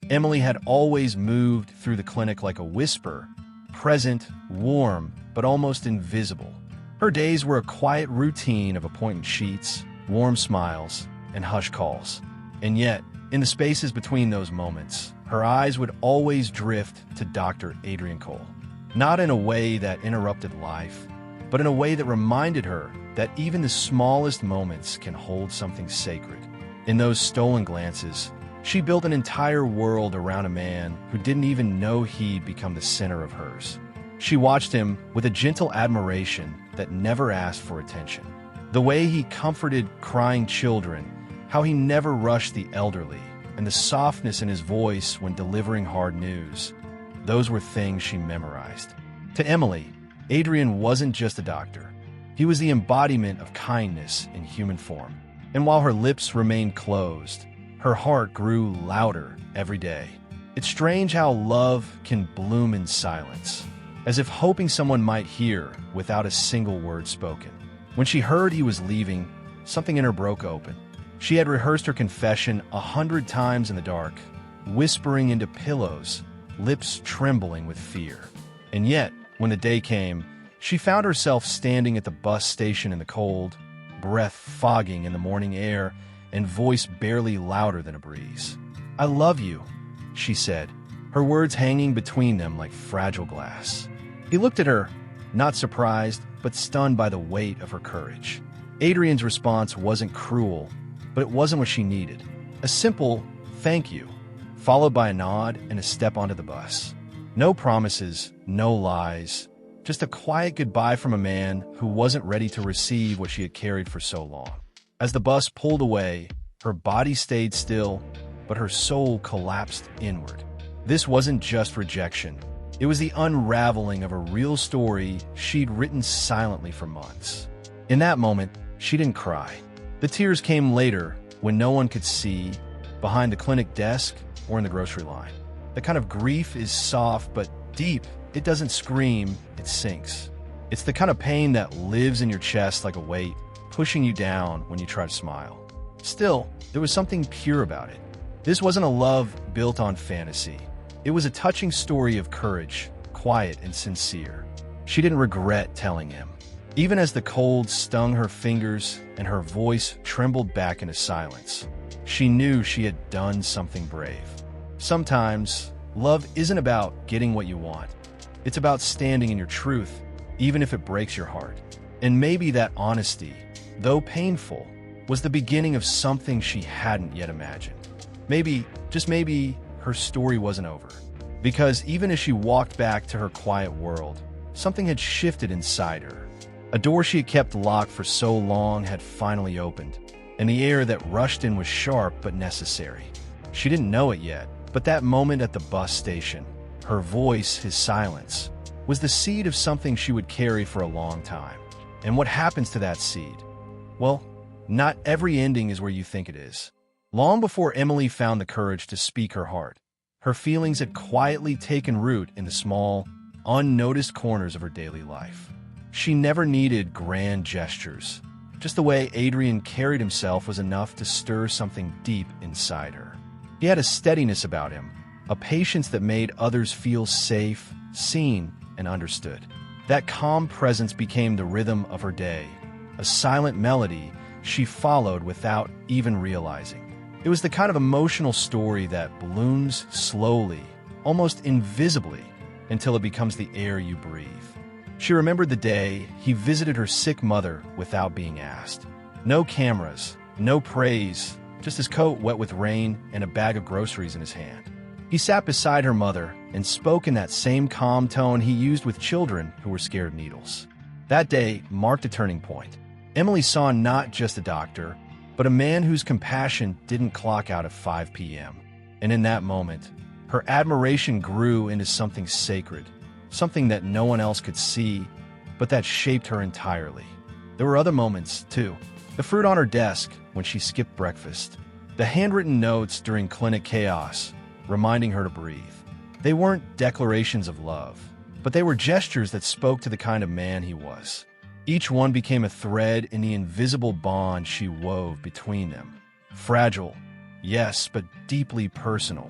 Emily had always moved through the clinic like a whisper, present, warm, but almost invisible. Her days were a quiet routine of appointment sheets, warm smiles, and hush calls. And yet, in the spaces between those moments, her eyes would always drift to Dr. Adrian Cole. Not in a way that interrupted life, but in a way that reminded her that even the smallest moments can hold something sacred. In those stolen glances, she built an entire world around a man who didn't even know he'd become the center of hers. She watched him with a gentle admiration that never asked for attention. The way he comforted crying children, how he never rushed the elderly, and the softness in his voice when delivering hard news. Those were things she memorized. To Emily, Adrian wasn't just a doctor. He was the embodiment of kindness in human form. And while her lips remained closed, her heart grew louder every day. It's strange how love can bloom in silence, as if hoping someone might hear without a single word spoken. When she heard he was leaving, something in her broke open. She had rehearsed her confession 100 times in the dark, whispering into pillows, lips trembling with fear. And yet, when the day came, she found herself standing at the bus station in the cold, breath fogging in the morning air, and voice barely louder than a breeze. "I love you," she said, her words hanging between them like fragile glass. He looked at her, not surprised, but stunned by the weight of her courage. Adrian's response wasn't cruel, but it wasn't what she needed. A simple "thank you," followed by a nod and a step onto the bus. No promises, no lies, just a quiet goodbye from a man who wasn't ready to receive what she had carried for so long. As the bus pulled away, her body stayed still, but her soul collapsed inward. This wasn't just rejection. It was the unraveling of a real story she'd written silently for months. In that moment, she didn't cry. The tears came later, when no one could see, behind the clinic desk or in the grocery line. The kind of grief is soft but deep. It doesn't scream, it sinks. It's the kind of pain that lives in your chest like a weight, pushing you down when you try to smile. Still, there was something pure about it. This wasn't a love built on fantasy. It was a touching story of courage, quiet and sincere. She didn't regret telling him. Even as the cold stung her fingers and her voice trembled back into silence, she knew she had done something brave. Sometimes, love isn't about getting what you want. It's about standing in your truth, even if it breaks your heart. And maybe that honesty, though painful, was the beginning of something she hadn't yet imagined. Maybe, just maybe, her story wasn't over. Because even as she walked back to her quiet world, something had shifted inside her. A door she had kept locked for so long had finally opened, and the air that rushed in was sharp but necessary. She didn't know it yet, but that moment at the bus station, her voice, his silence, was the seed of something she would carry for a long time. And what happens to that seed? Well, not every ending is where you think it is. Long before Emily found the courage to speak her heart, her feelings had quietly taken root in the small, unnoticed corners of her daily life. She never needed grand gestures. Just the way Adrian carried himself was enough to stir something deep inside her. He had a steadiness about him, a patience that made others feel safe, seen, and understood. That calm presence became the rhythm of her day, a silent melody she followed without even realizing. It was the kind of emotional story that blooms slowly, almost invisibly, until it becomes the air you breathe. She remembered the day he visited her sick mother without being asked. No cameras, no praise, just his coat wet with rain and a bag of groceries in his hand. He sat beside her mother and spoke in that same calm tone he used with children who were scared of needles. That day marked a turning point. Emily saw not just a doctor, but a man whose compassion didn't clock out at 5 p.m. And in that moment, her admiration grew into something sacred, something that no one else could see, but that shaped her entirely. There were other moments, too. The fruit on her desk when she skipped breakfast. The handwritten notes during clinic chaos, reminding her to breathe. They weren't declarations of love, but they were gestures that spoke to the kind of man he was. Each one became a thread in the invisible bond she wove between them. Fragile, yes, but deeply personal.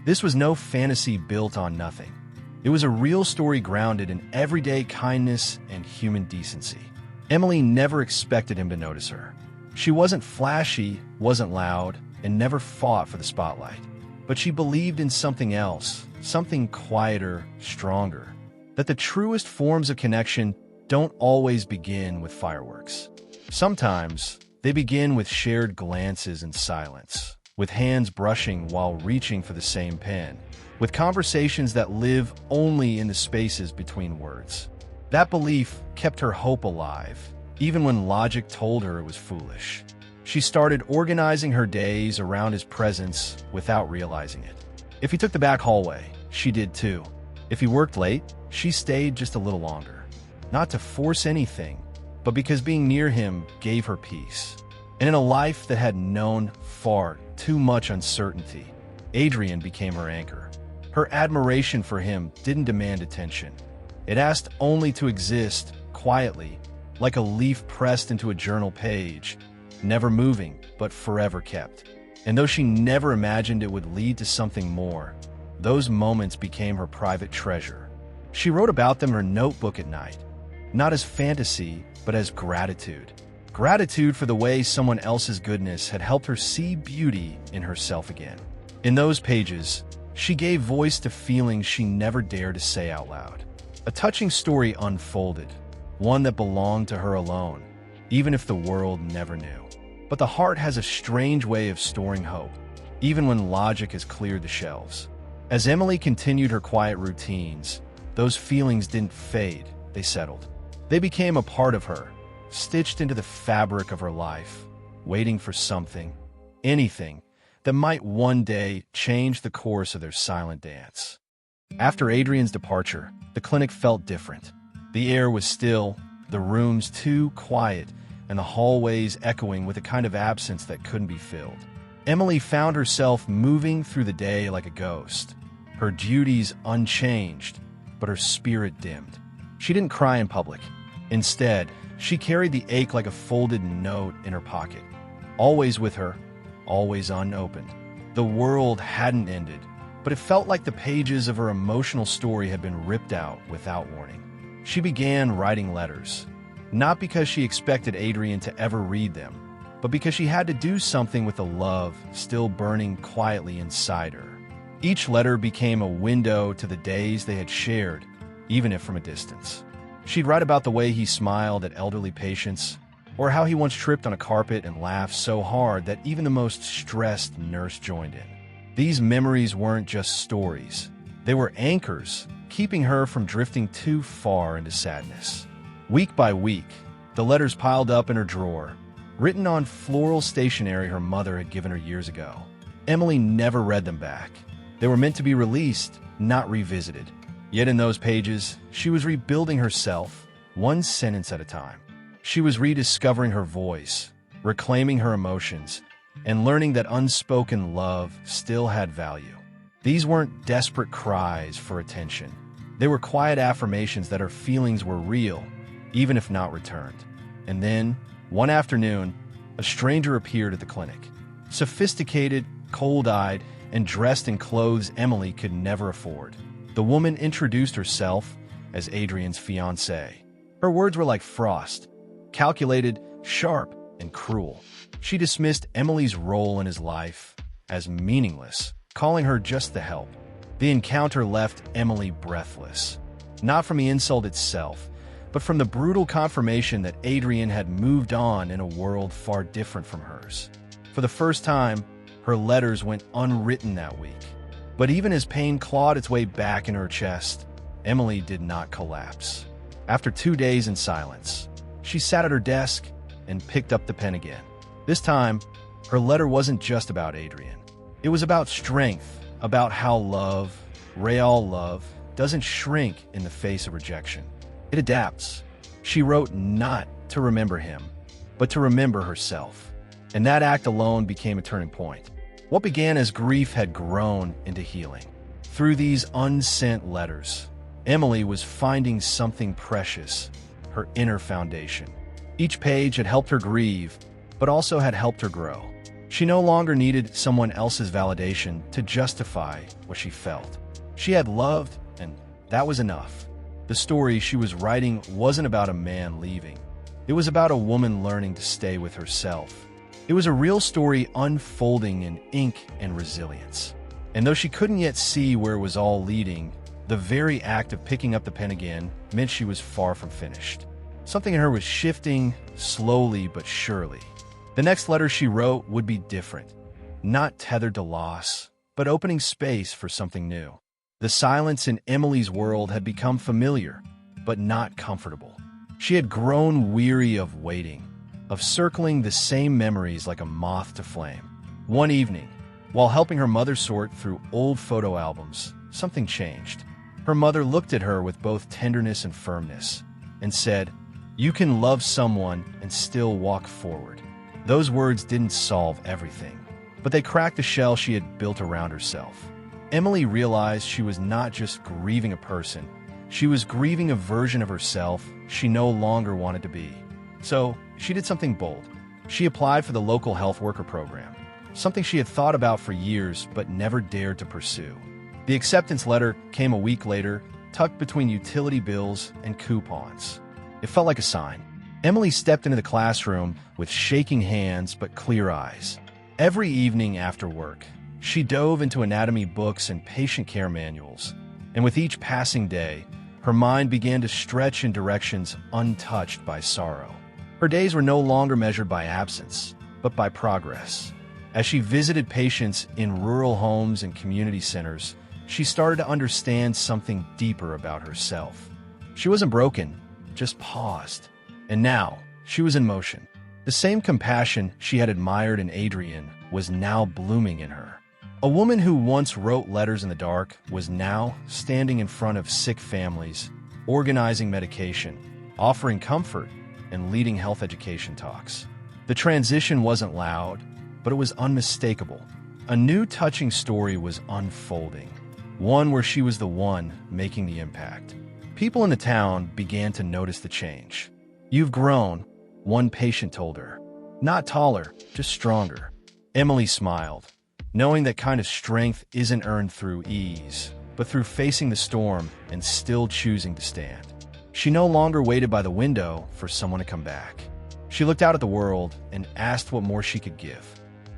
This was no fantasy built on nothing. It was a real story grounded in everyday kindness and human decency. Emily never expected him to notice her. She wasn't flashy, wasn't loud, and never fought for the spotlight. But she believed in something else, something quieter, stronger. That the truest forms of connection don't always begin with fireworks. Sometimes, they begin with shared glances and silence, with hands brushing while reaching for the same pen, with conversations that live only in the spaces between words. That belief kept her hope alive, even when logic told her it was foolish. She started organizing her days around his presence without realizing it. If he took the back hallway, she did too. If he worked late, she stayed just a little longer. Not to force anything, but because being near him gave her peace. And in a life that had known far too much uncertainty, Adrian became her anchor. Her admiration for him didn't demand attention. It asked only to exist quietly, like a leaf pressed into a journal page, never moving, but forever kept. And though she never imagined it would lead to something more, those moments became her private treasure. She wrote about them in her notebook at night, not as fantasy, but as gratitude. Gratitude for the way someone else's goodness had helped her see beauty in herself again. In those pages, she gave voice to feelings she never dared to say out loud. A touching story unfolded, one that belonged to her alone, even if the world never knew. But the heart has a strange way of storing hope, even when logic has cleared the shelves. As Emily continued her quiet routines, those feelings didn't fade, they settled. They became a part of her, stitched into the fabric of her life, waiting for something, anything, that might one day change the course of their silent dance. After Adrian's departure, the clinic felt different. The air was still, the rooms too quiet, and the hallways echoing with a kind of absence that couldn't be filled. Emily found herself moving through the day like a ghost, her duties unchanged, but her spirit dimmed. She didn't cry in public. Instead, she carried the ache like a folded note in her pocket, always with her, always unopened. The world hadn't ended, but it felt like the pages of her emotional story had been ripped out without warning. She began writing letters, not because she expected Adrian to ever read them, but because she had to do something with the love still burning quietly inside her. Each letter became a window to the days they had shared, even if from a distance. She'd write about the way he smiled at elderly patients, or how he once tripped on a carpet and laughed so hard that even the most stressed nurse joined in. These memories weren't just stories. They were anchors, keeping her from drifting too far into sadness. Week by week, the letters piled up in her drawer, written on floral stationery her mother had given her years ago. Emily never read them back. They were meant to be released, not revisited. Yet in those pages, she was rebuilding herself, one sentence at a time. She was rediscovering her voice, reclaiming her emotions, and learning that unspoken love still had value. These weren't desperate cries for attention. They were quiet affirmations that her feelings were real, even if not returned. And then, one afternoon, a stranger appeared at the clinic. Sophisticated, cold-eyed, and dressed in clothes Emily could never afford. The woman introduced herself as Adrian's fiancée. Her words were like frost, calculated, sharp, and cruel. She dismissed Emily's role in his life as meaningless, calling her just the help. The encounter left Emily breathless, not from the insult itself, but from the brutal confirmation that Adrian had moved on in a world far different from hers. For the first time, her letters went unwritten that week. But even as pain clawed its way back in her chest, Emily did not collapse. After 2 days in silence, she sat at her desk and picked up the pen again. This time, her letter wasn't just about Adrian. It was about strength, about how love, real love, doesn't shrink in the face of rejection. It adapts. She wrote not to remember him, but to remember herself. And that act alone became a turning point. What began as grief had grown into healing. Through these unsent letters, Emily was finding something precious, her inner foundation. Each page had helped her grieve, but also had helped her grow. She no longer needed someone else's validation to justify what she felt. She had loved, and that was enough. The story she was writing wasn't about a man leaving. It was about a woman learning to stay with herself. It was a real story unfolding in ink and resilience. And though she couldn't yet see where it was all leading, the very act of picking up the pen again meant she was far from finished. Something in her was shifting, slowly but surely. The next letter she wrote would be different, not tethered to loss, but opening space for something new. The silence in Emily's world had become familiar, but not comfortable. She had grown weary of waiting, of circling the same memories like a moth to flame. One evening, while helping her mother sort through old photo albums, something changed. Her mother looked at her with both tenderness and firmness and said, "You can love someone and still walk forward." Those words didn't solve everything, but they cracked the shell she had built around herself. Emily realized she was not just grieving a person, she was grieving a version of herself she no longer wanted to be. So, she did something bold. She applied for the local health worker program, something she had thought about for years but never dared to pursue. The acceptance letter came a week later, tucked between utility bills and coupons. It felt like a sign. Emily stepped into the classroom with shaking hands but clear eyes. Every evening after work, she dove into anatomy books and patient care manuals, and with each passing day, her mind began to stretch in directions untouched by sorrow. Her days were no longer measured by absence, but by progress. As she visited patients in rural homes and community centers, she started to understand something deeper about herself. She wasn't broken, just paused. And now, she was in motion. The same compassion she had admired in Adrian was now blooming in her. A woman who once wrote letters in the dark was now standing in front of sick families, organizing medication, offering comfort, and leading health education talks. The transition wasn't loud, but it was unmistakable. A new touching story was unfolding, one where she was the one making the impact. People in the town began to notice the change. "You've grown," one patient told her. "Not taller, just stronger." Emily smiled, knowing that kind of strength isn't earned through ease, but through facing the storm and still choosing to stand. She no longer waited by the window for someone to come back. She looked out at the world and asked what more she could give.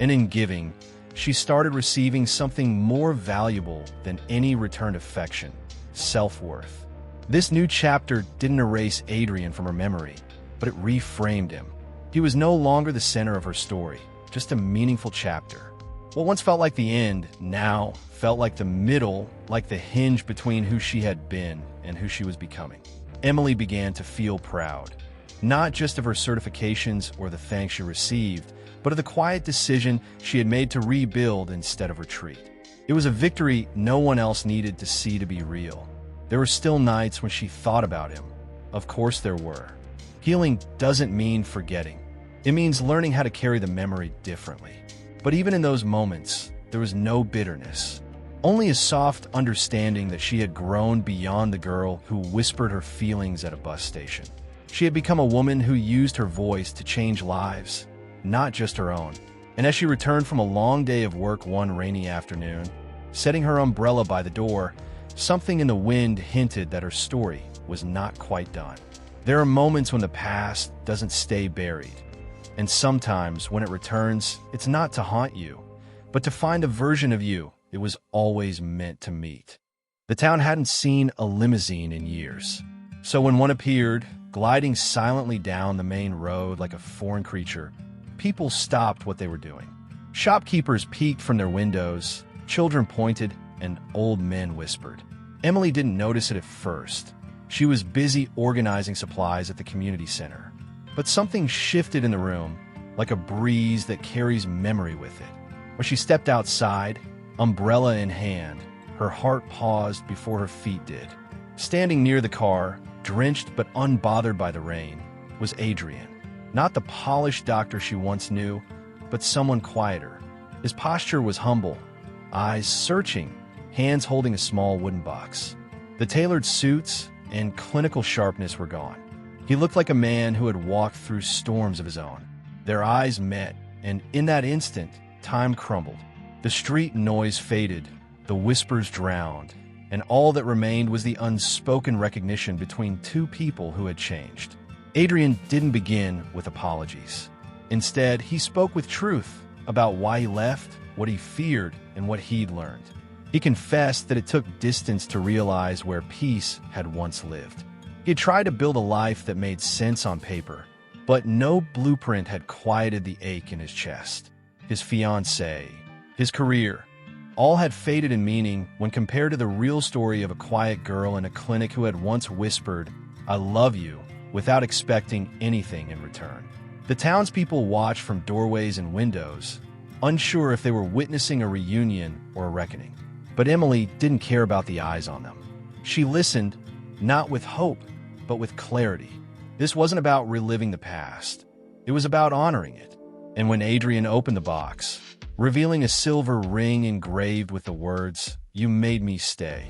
And in giving, she started receiving something more valuable than any returned affection: self-worth. This new chapter didn't erase Adrian from her memory, but it reframed him. He was no longer the center of her story, just a meaningful chapter. What once felt like the end now felt like the middle, like the hinge between who she had been and who she was becoming. Emily began to feel proud, not just of her certifications or the thanks she received, but of the quiet decision she had made to rebuild instead of retreat. It was a victory no one else needed to see to be real. There were still nights when she thought about him. Of course there were. Healing doesn't mean forgetting. It means learning how to carry the memory differently. But even in those moments, there was no bitterness. Only a soft understanding that she had grown beyond the girl who whispered her feelings at a bus station. She had become a woman who used her voice to change lives, not just her own. And as she returned from a long day of work one rainy afternoon, setting her umbrella by the door, something in the wind hinted that her story was not quite done. There are moments when the past doesn't stay buried. And sometimes when it returns, it's not to haunt you, but to find a version of you it was always meant to meet. The town hadn't seen a limousine in years. So when one appeared, gliding silently down the main road like a foreign creature, people stopped what they were doing. Shopkeepers peeked from their windows, children pointed, and old men whispered. Emily didn't notice it at first. She was busy organizing supplies at the community center. But something shifted in the room, like a breeze that carries memory with it. When she stepped outside, umbrella in hand, her heart paused before her feet did. Standing near the car, drenched but unbothered by the rain, was Adrian. Not the polished doctor she once knew, but someone quieter. His posture was humble, eyes searching, hands holding a small wooden box. The tailored suits and clinical sharpness were gone. He looked like a man who had walked through storms of his own. Their eyes met, and in that instant, time crumbled. The street noise faded, the whispers drowned, and all that remained was the unspoken recognition between two people who had changed. Adrian didn't begin with apologies. Instead, he spoke with truth about why he left, what he feared, and what he'd learned. He confessed that it took distance to realize where peace had once lived. He had tried to build a life that made sense on paper, but no blueprint had quieted the ache in his chest. His fiancée, his career, all had faded in meaning when compared to the real story of a quiet girl in a clinic who had once whispered, "I love you," without expecting anything in return. The townspeople watched from doorways and windows, unsure if they were witnessing a reunion or a reckoning. But Emily didn't care about the eyes on them. She listened, not with hope, but with clarity. This wasn't about reliving the past. It was about honoring it. And when Adrian opened the box, revealing a silver ring engraved with the words, "You made me stay,"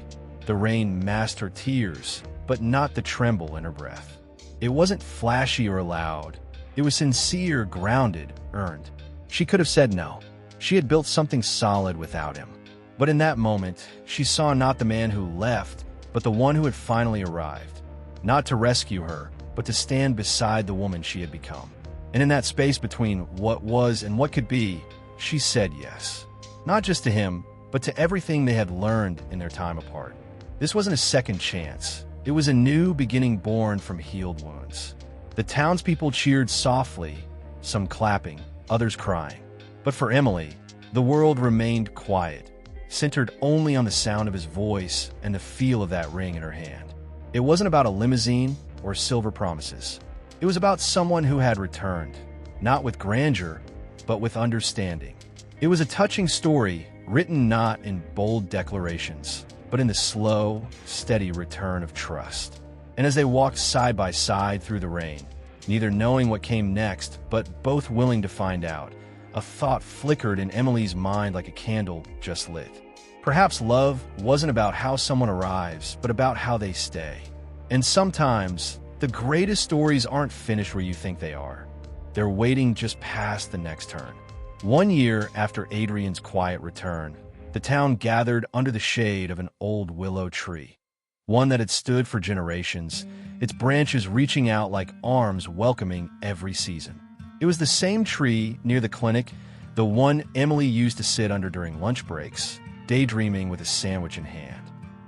the rain masked her tears, but not the tremble in her breath. It wasn't flashy or loud. It was sincere, grounded, earned. She could have said no. She had built something solid without him. But in that moment, she saw not the man who left, but the one who had finally arrived. Not to rescue her, but to stand beside the woman she had become. And in that space between what was and what could be, she said yes. Not just to him, but to everything they had learned in their time apart. This wasn't a second chance. It was a new beginning born from healed wounds. The townspeople cheered softly, some clapping, others crying. But for Emily, the world remained quiet, centered only on the sound of his voice and the feel of that ring in her hand. It wasn't about a limousine or silver promises. It was about someone who had returned, not with grandeur, but with understanding. It was a touching story, written not in bold declarations, but in the slow, steady return of trust. And as they walked side by side through the rain, neither knowing what came next, but both willing to find out, a thought flickered in Emily's mind like a candle just lit. Perhaps love wasn't about how someone arrives, but about how they stay. And sometimes, the greatest stories aren't finished where you think they are. They're waiting just past the next turn. 1 year after Adrian's quiet return, the town gathered under the shade of an old willow tree, one that had stood for generations, its branches reaching out like arms welcoming every season. It was the same tree near the clinic, the one Emily used to sit under during lunch breaks, daydreaming with a sandwich in hand.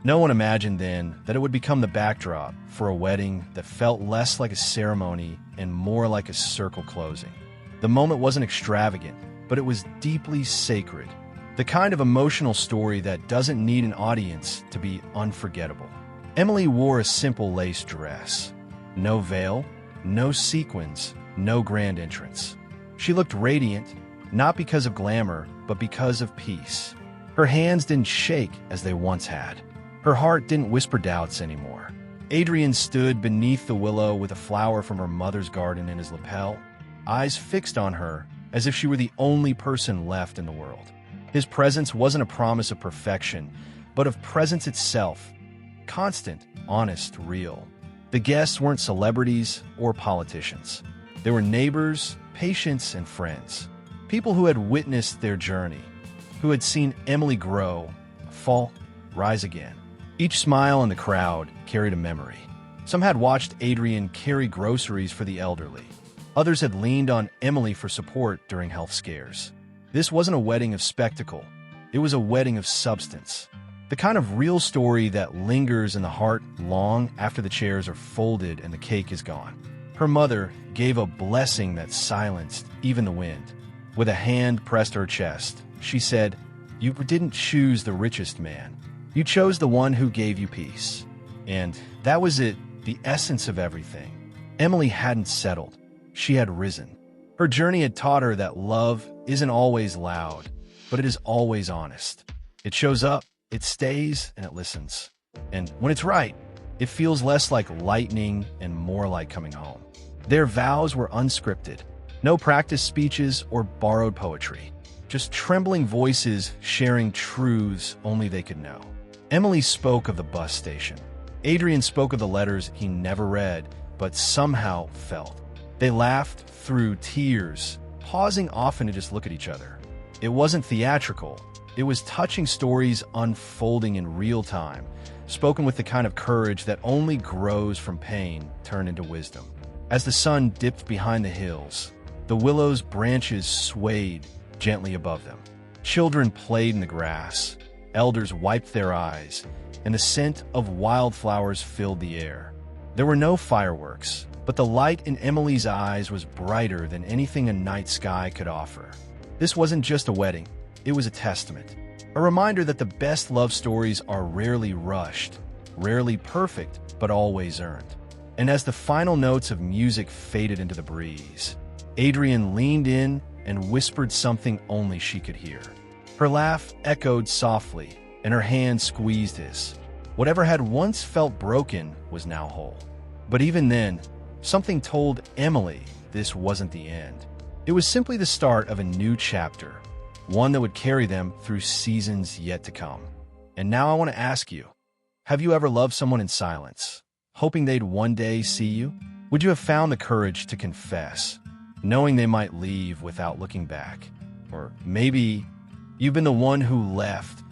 No one imagined then that it would become the backdrop for a wedding that felt less like a ceremony and more like a circle closing. The moment wasn't extravagant, but it was deeply sacred, the kind of emotional story that doesn't need an audience to be unforgettable. Emily wore a simple lace dress. No veil, no sequins, no grand entrance. She looked radiant, not because of glamour, but because of peace. Her hands didn't shake as they once had. Her heart didn't whisper doubts anymore. Adrian stood beneath the willow with a flower from her mother's garden in his lapel, eyes fixed on her as if she were the only person left in the world. His presence wasn't a promise of perfection, but of presence itself. Constant, honest, real. The guests weren't celebrities or politicians. They were neighbors, patients, and friends. People who had witnessed their journey, who had seen Emily grow, fall, rise again. Each smile in the crowd carried a memory. Some had watched Adrian carry groceries for the elderly. Others had leaned on Emily for support during health scares. This wasn't a wedding of spectacle. It was a wedding of substance. The kind of real story that lingers in the heart long after the chairs are folded and the cake is gone. Her mother gave a blessing that silenced even the wind. With a hand pressed to her chest, she said, "You didn't choose the richest man. You chose the one who gave you peace." And that was it, the essence of everything. Emily hadn't settled. She had risen. Her journey had taught her that love isn't always loud, but it is always honest. It shows up, it stays, and it listens. And when it's right, it feels less like lightning and more like coming home. Their vows were unscripted. No practice speeches or borrowed poetry. Just trembling voices sharing truths only they could know. Emily spoke of the bus station. Adrian spoke of the letters he never read, but somehow felt. They laughed through tears, pausing often to just look at each other. It wasn't theatrical. It was touching stories unfolding in real time, spoken with the kind of courage that only grows from pain turned into wisdom. As the sun dipped behind the hills, the willow's branches swayed gently above them. Children played in the grass, elders wiped their eyes, and the scent of wildflowers filled the air. There were no fireworks, but the light in Emily's eyes was brighter than anything a night sky could offer. This wasn't just a wedding, it was a testament. A reminder that the best love stories are rarely rushed, rarely perfect, but always earned. And as the final notes of music faded into the breeze, Adrian leaned in and whispered something only she could hear. Her laugh echoed softly, and her hand squeezed his. Whatever had once felt broken was now whole. But even then, something told Emily this wasn't the end. It was simply the start of a new chapter, one that would carry them through seasons yet to come. And now I want to ask you, have you ever loved someone in silence, hoping they'd one day see you? Would you have found the courage to confess, knowing they might leave without looking back? Or maybe you've been the one who left,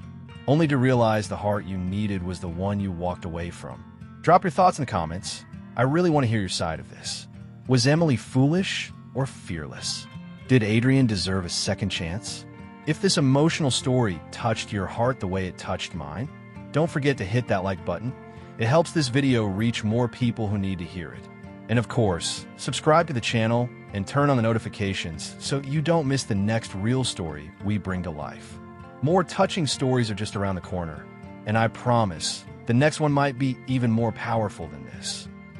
only to realize the heart you needed was the one you walked away from. Drop your thoughts in the comments. I really want to hear your side of this. Was Emily foolish or fearless? Did Adrian deserve a second chance? If this emotional story touched your heart the way it touched mine, don't forget to hit that like button. It helps this video reach more people who need to hear it. And of course, subscribe to the channel and turn on the notifications so you don't miss the next real story we bring to life. More touching stories are just around the corner, and I promise the next one might be even more powerful than this.